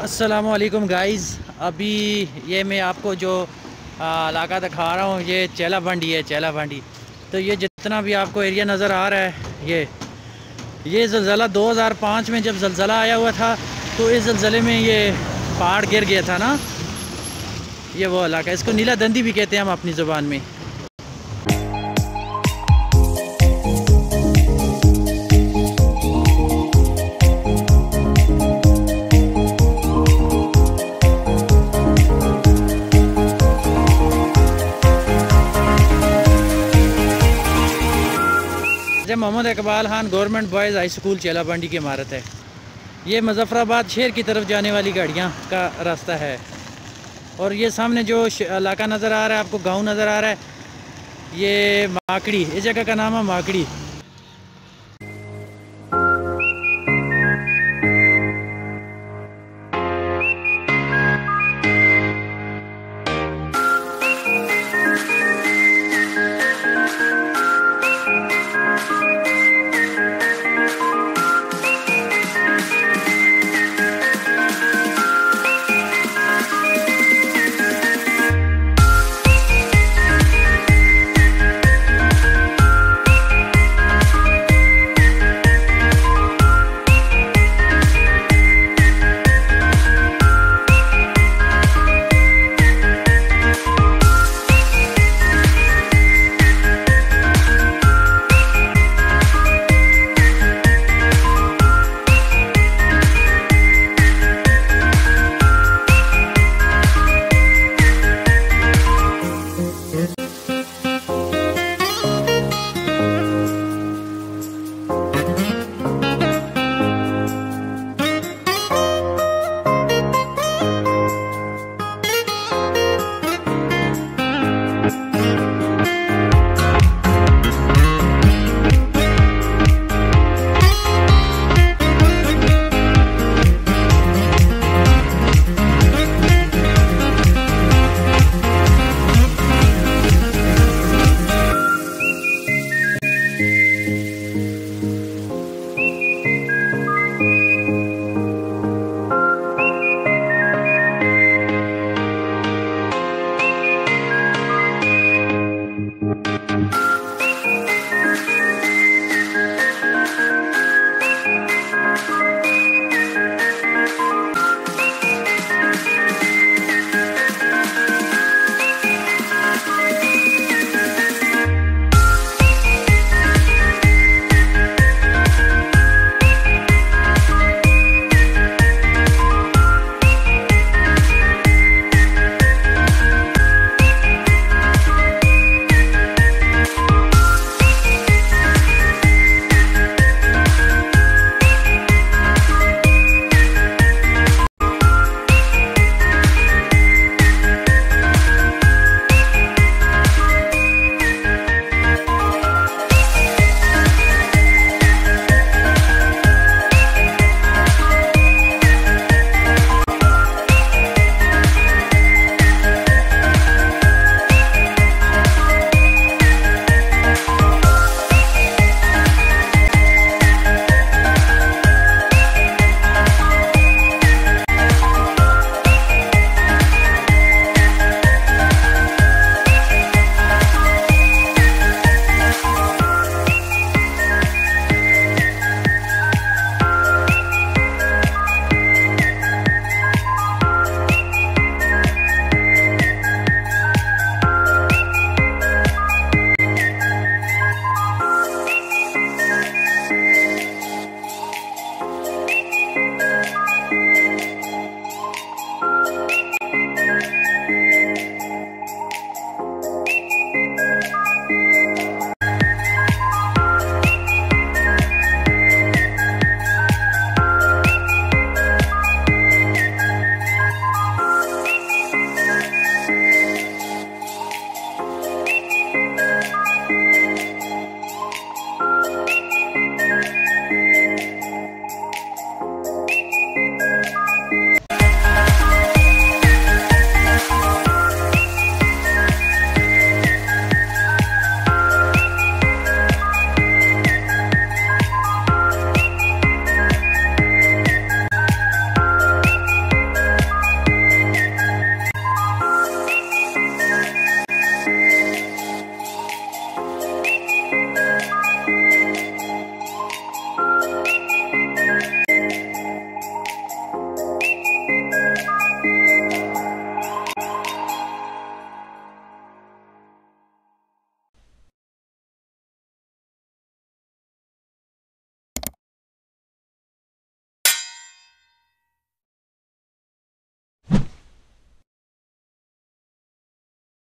अस्सलामुअलैकुम गाइज़, अभी ये मैं आपको जो इलाका दिखा रहा हूँ ये चहला बंडी है। चहला बंडी तो ये जितना भी आपको एरिया नज़र आ रहा है ये ज़लज़ला 2005 में जब ज़लज़ला आया हुआ था तो इस ज़लज़ले में ये पहाड़ गिर गया था ना। ये वो इलाका, इसको नीला दंदी भी कहते हैं हम अपनी ज़ुबान में। Mohammad Iqbal Khan government boys high school Chahla Bandi की इमारत है। ये मुजफ्फराबाद शहर की तरफ जाने वाली गाड़ियाँ का रास्ता है। और ये सामने जो इलाका नज़र आ रहा है आपको, गांव नज़र आ रहा है, ये माकड़ी, इस जगह का नाम है माकड़ी।